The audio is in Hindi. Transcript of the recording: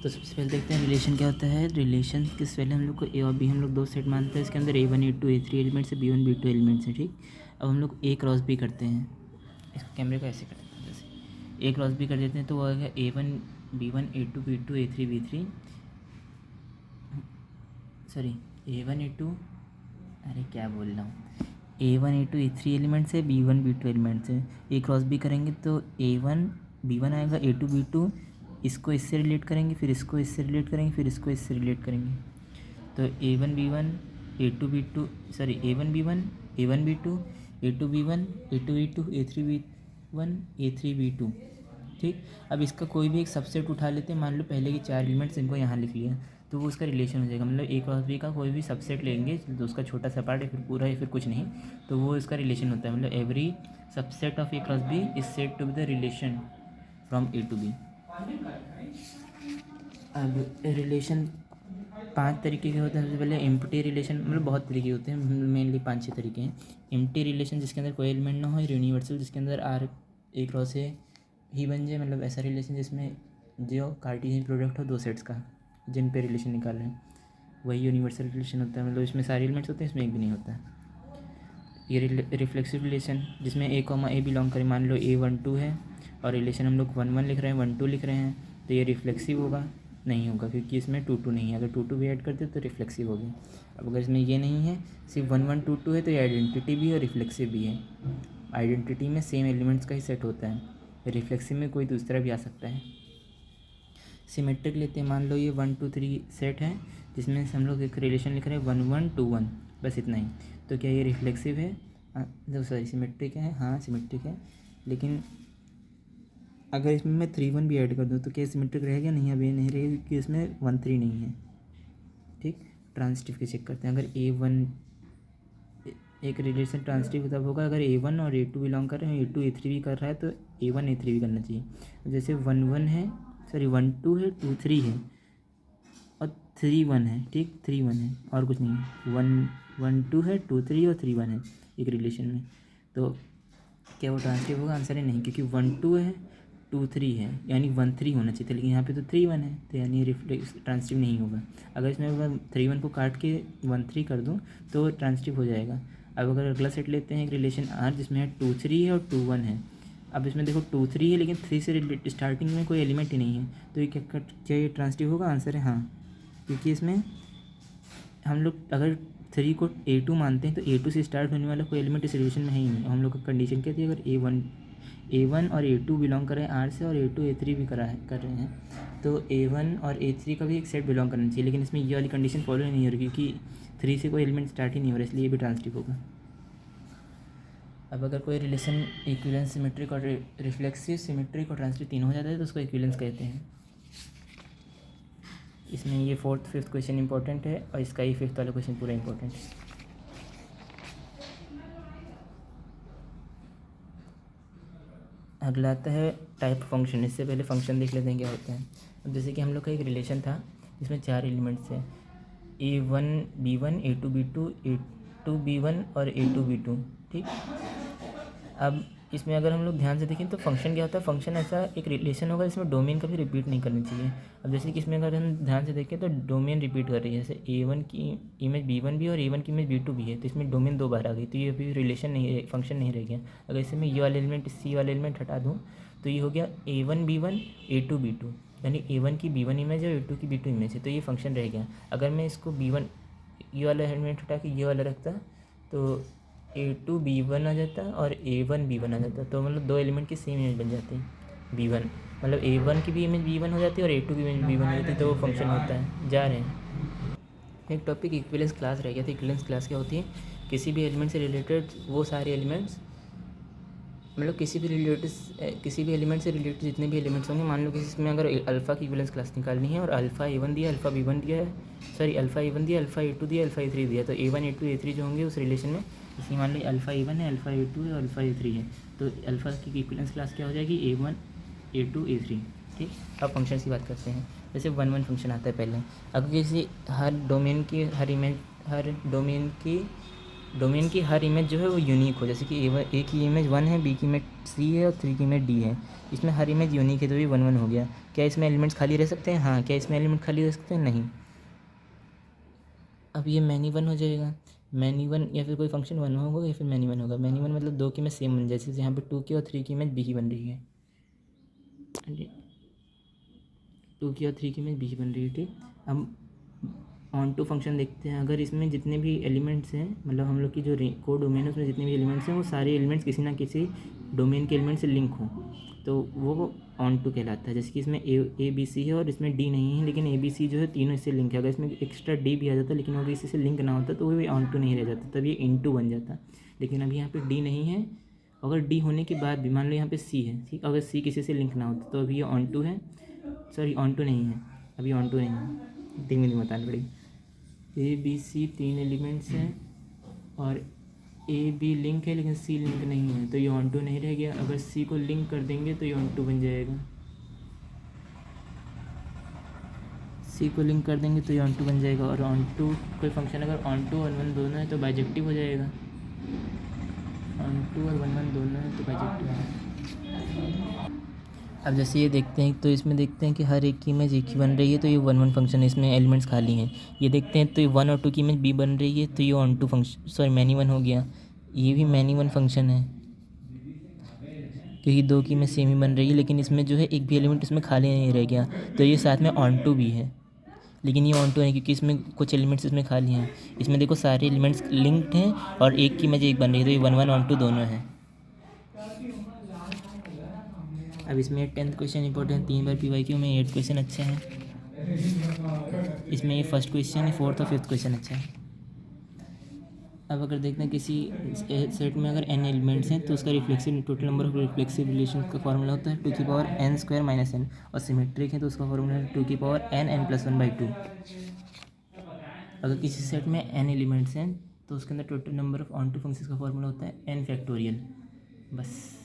तो सबसे पहले देखते हैं रिलेशन क्या होता है। रिलेशन के पहले हम लोग को ए और बी हम लोग दो सेट मानते हैं। इसके अंदर A1 A2 A3 एलिमेंट्स है, B1 B2 एलिमेंट्स हैं। ठीक, अब हम लोग A क्रॉस B करते हैं। इस कैमरे को ऐसे करते हैं, जैसे A क्रॉस B कर देते हैं तो वो आ गया A1 B1 A2 B2 A3 B3, sorry A1 A2, अरे क्या बोल रहा हूँ, A1 A2 A3 एलिमेंट्स है, B1 B2 एलिमेंट्स है। A क्रॉस B करेंगे तो A1 B1 आएगा, A2 B2, इसको इससे रिलेट करेंगे, फिर इसको इससे रिलेट करेंगे, फिर इसको इससे रिलेट करेंगे। तो A1 B1 A2 B2, sorry A1 B1 A1 B2 A2 B1 A2 B2 A3 B1 A3 B2। ठीक, अब इसका कोई भी एक सबसेट उठा लेते हैं। मान लो पहले के 4 एलिमेंट्स इनको यहाँ लिख लिया, तो वो उसका रिलेशन हो जाएगा। मतलब A क्रॉस B का कोई भी सबसेट लेंगे तो उसका छोटा सा पार्ट या फिर पूरा या फिर कुछ नहीं, तो वो इसका रिलेशन होता है। मतलब every subset of A cross B is said to be the relation from A to B। अब रिलेशन 5 तरीके के होते हैं। सबसे पहले एम्प्टी रिलेशन, मतलब बहुत तरीके होते हैं, मेनली 5-6 तरीके हैं। एम्प्टी रिलेशन जिसके अंदर कोई एलिमेंट ना हो, यूनिवर्सल जिसके अंदर R A क्रॉस A ही बन जाए। मतलब ऐसा रिलेशन जिसमें जो कार्टेशियन प्रोडक्ट हो दो सेट्स का, जिन पे रिलेशन निकाल रहे हैं, वही यूनिवर्सल रिलेशन होता है। मतलब इसमें सारे एलिमेंट्स होते हैं, इसमें एक भी नहीं होता है। ये रिफ्लेक्सिव रिलेशन जिसमें A, A बिलोंग करे। मान लो A12 है और रिलेशन हम लोग 1 1 लिख रहे हैं, 1 2 लिख रहे हैं, तो ये रिफ्लेक्सिव होगा? नहीं होगा, क्योंकि इसमें 2 2 नहीं है। अगर 2 2 भी ऐड करते तो रिफ्लेक्सिव होगी। अब अगर इसमें ये नहीं है, सिर्फ 1 1 2 2 है, तो ये आइडेंटिटी भी और रिफ्लेक्सिव भी है। आइडेंटिटी में सेम एलिमेंट्स का ही सेट होता है, रिफ्लेक्सिव में कोई दूसरा भी आ सकता है। सिमेट्रिक लेते हैं, मान लो ये 1 2 3 सेट है जिसमें से हम लोग एक रिलेशन लिख रहे हैं 1 1 2 1, बस इतना ही। तो क्या ये रिफ्लेक्सिव है? सॉरी सिमेट्रिक है, हाँ सिमेट्रिक है। लेकिन अगर इसमें मैं 3 1 भी ऐड कर दूँ तो क्या सिमेट्रिक रहेगा? नहीं, अभी नहीं रहेगा, क्योंकि इसमें 1 3 नहीं है। ठीक, ट्रांसिटिव के चेक करते हैं। अगर A1 एक रिलेशन ट्रांसिटिव तब होगा अगर A1 और A2 बिलोंग कर रहे हैं, A2 A3 भी कर रहा है, तो A1 A3 भी करना चाहिए। जैसे 1 1 है, सॉरी 1 2 है, 2 3 है और 3 1 है। ठीक, 3 1 है और कुछ नहीं है। 1 1 2 है, 2 3 और 3 1 है एक रिलेशन में। तो क्या वो ट्रांसिटिव होगा? आंसर है नहीं, क्योंकि 1 2 है, 2 3 है, यानी 1 3 होना चाहिए था, लेकिन यहाँ पे तो 3 1 है, तो यानी ट्रांसिटिव नहीं होगा। अगर इसमें मैं 3 1 को काट के 1 3 कर दूँ तो ट्रांसिटिव हो जाएगा। अब अगर अगला सेट लेते हैं एक रिलेशन R जिसमें है 2 3 है और 2 1 है। अब इसमें देखो 2 3 है, लेकिन 3 से स्टार्टिंग में कोई एलिमेंट ही नहीं है, तो ये क्या ये ट्रांसिटिव होगा? आंसर है हाँ, क्योंकि इसमें हम लोग अगर 3 को A2 मानते हैं तो A2 से स्टार्ट होने वाला कोई एलिमेंट इस रिलेशन में है ही नहीं। हम लोग का कंडीशन क्या थी? अगर A1 और A2 बिलोंग कर रहे हैं R से और A2 A3 भी कर रहे हैं, तो A1 और A3 का भी एक सेट बिलोंग करना चाहिए। लेकिन इसमें ये वाली कंडीशन फॉलो नहीं हो रही, क्योंकि 3 से कोई एलिमेंट स्टार्ट ही नहीं हो रहा, इसलिए ये भी ट्रांसिटिव होगा। अब अगर कोई रिलेशन इक्विवेलेंस, सिमेट्रिक और रिफ्लेक्सिव, सिमेट्रिक और ट्रांसिटिव तीनों हो जाता है तो उसको इक्विवेलेंस कहते हैं। इसमें ये 4th 5th क्वेश्चन इंपॉर्टेंट है और इसका ये 5th वाला क्वेश्चन पूरा इंपॉर्टेंट है। अगला आता है टाइप फंक्शन। इससे पहले फंक्शन देख लेते हैं क्या होता है। अब जैसे कि हम लोग का एक रिलेशन था जिसमें 4 एलिमेंट्स थे, A1 B1 A2 B2 A2 B1 और A2 B2। ठीक, अब इसमें अगर हम लोग ध्यान से देखें तो फंक्शन क्या होता है? फंक्शन ऐसा एक रिलेशन होगा जिसमें डोमेन कभी रिपीट नहीं करनी चाहिए। अब जैसे कि इसमें अगर हम ध्यान से देखें तो डोमेन रिपीट कर रही है, जैसे A1 की इमेज B1 भी और A1 की इमेज B2 भी है, तो इसमें डोमेन 2 बार आ गई, तो ये अभी रिलेशन नहीं, फंक्शन नहीं रह गया। अगर इसमें ये वाले एलिमेंट C वाले एलिमेंट हटा दूँ तो ये हो गया A1 B1 A2 B2, यानी A1 की B1 इमेज है और A2 की B2 इमेज है, तो ये फंक्शन रह गया। अगर मैं इसको B1 ये वाला एलिमेंट हटा के ये वाला रखता तो A2 B1 आ जाता और A1 B1 आ जाता, तो मतलब 2 एलिमेंट की सेम इमेज बन जाती है B1, मतलब A1 की भी इमेज B1 हो जाती है और A2 की इमेज B1 हो जाती है, तो वो फंक्शन होता है। जा रहे हैं, एक टॉपिक इक्विवेलेंस क्लास रह गया था। इक्विवेलेंस क्लास क्या होती है? किसी भी एलिमेंट से रिलेटेड वो सारे एलिमेंट्स, मतलब किसी भी एलिमेंट से रिलेटेड जितने भी एलिमेंट्स होंगे, मान लो कि इसमें अगर अल्फ़ा की इक्विवेलेंस क्लास निकालनी है और अल्फ़ा A1 दिया, अल्फ़ा B1 दिया है, सॉरी अल्फ़ा A1 दिया, अल्फ़ा A2 दिया, अल्फ़ा A3 दिया, तो A1 A2 A3 जो होंगे उस रिलेशन में, इसमें मान लो अल्फ़ा A1 है, अल्फ़ा A2 है और अल्फ़ा A3 है, तो अल्फ़ा की इक्विवेलेंस क्लास क्या हो जाएगी? A1 A2 A3। ठीक, अब फंक्शन की बात करते हैं। जैसे 1 1 फंक्शन आता है पहले। अगर किसी हर डोमेन की डोमेन की हर इमेज जो है वो यूनिक हो, जैसे कि ए की इमेज 1 है, बी की इमेज 3 है और 3 की इमेज डी है। इसमें हर इमेज यूनिक है तो ये 1 1 हो गया। क्या इसमें एलिमेंट्स खाली रह सकते हैं? हाँ। क्या इसमें एलिमेंट खाली रह सकते हैं? नहीं। अब ये मैनी वन हो जाएगा। मैनी वन या फिर कोई फंक्शन वन होगा या फिर मैनी वन होगा। मैनी वन मतलब दो की इमेज सेम बन जाए, जैसे यहाँ पे 2 की और 3 की इमेज बी की बन रही है। 2 की और 3 की इमेज बी की बन रही है, ठीक। अब ऑन टू फंक्शन देखते हैं। अगर इसमें जितने भी एलिमेंट्स हैं, मतलब हम लोग की जो कोड डोमेन है उसमें जितने भी एलिमेंट्स हैं वो सारे एलिमेंट्स किसी ना किसी डोमेन के एलिमेंट से लिंक हों तो वो ऑन टू कहलाता है। जैसे कि इसमें ए बी सी है और इसमें डी नहीं है, लेकिन ए बी सी जो है तीनों इससे लिंक है। अगर इसमें एक्स्ट्रा डी भी आ जाता लेकिन अगर इसी से लिंक ना होता तो वो भी ऑन टू नहीं रह जाता, तब ये इन टू बन जाता। लेकिन अभी यहाँ पे डी नहीं है। अगर डी होने के बाद भी मान लो यहाँ पे सी है, ठीक, अगर सी किसी से लिंक ना होता तो अभी ये ऑन टू है। सॉरी, ऑन टू नहीं है, अभी ऑन टू नहीं है, धीमे धीमे बतानी पड़ेगी। ए बी सी तीन एलिमेंट्स हैं और ए बी लिंक है लेकिन सी लिंक नहीं है तो ये ऑन टू नहीं रह गया। अगर सी को लिंक कर देंगे तो ये ऑन टू बन जाएगा। सी को लिंक कर देंगे तो ये ऑन टू बन जाएगा। और ऑन टू कोई फंक्शन अगर ऑन टू और वन दोनों है तो बाइजेक्टिव हो जाएगा। ऑन टू और वन वन दोनों है तो बाइजेक्टिव हो जाएगा। अब जैसे ये देखते हैं तो इसमें देखते हैं कि हर एक की इमेज एक ही बन रही है तो ये 1 1 फंक्शन है, इसमें एलिमेंट्स खाली हैं। ये देखते हैं तो ये 1 और 2 की इमेज बी बन रही है तो ये onto function, sorry many one हो गया। ये भी मैनी वन फंक्शन है क्योंकि दो की इमेज सेम ही बन रही है, लेकिन इसमें जो है एक भी एलिमेंट इसमें खाली नहीं रह गया तो ये साथ में ऑन टू भी है। लेकिन ये ऑन टू है क्योंकि इसमें कुछ एलिमेंट्स इसमें खाली हैं। इसमें देखो सारे एलिमेंट्स लिंक्ड हैं और एक की इमेज एक बन रही है तो ये 1 1 ऑन टू दोनों है। अब इसमें 10th क्वेश्चन इंपॉर्टेंट, 3 बार PYQ में 8 क्वेश्चन अच्छे हैं। इसमें ये फर्स्ट क्वेश्चन है, 4th और 5th क्वेश्चन अच्छा है। अब अगर देखते हैं किसी सेट में अगर n एलिमेंट्स हैं तो उसका reflexive total number of reflexive relation का फॉर्मूला होता है 2n² - n और सिमेट्रिक है तो उसका फॉर्मूला है 2n n+1/2। अगर किसी सेट में n एलिमेंट्स हैं तो उसके अंदर total number of onto functions का फॉर्मूला होता है n फैक्टोरियल। बस।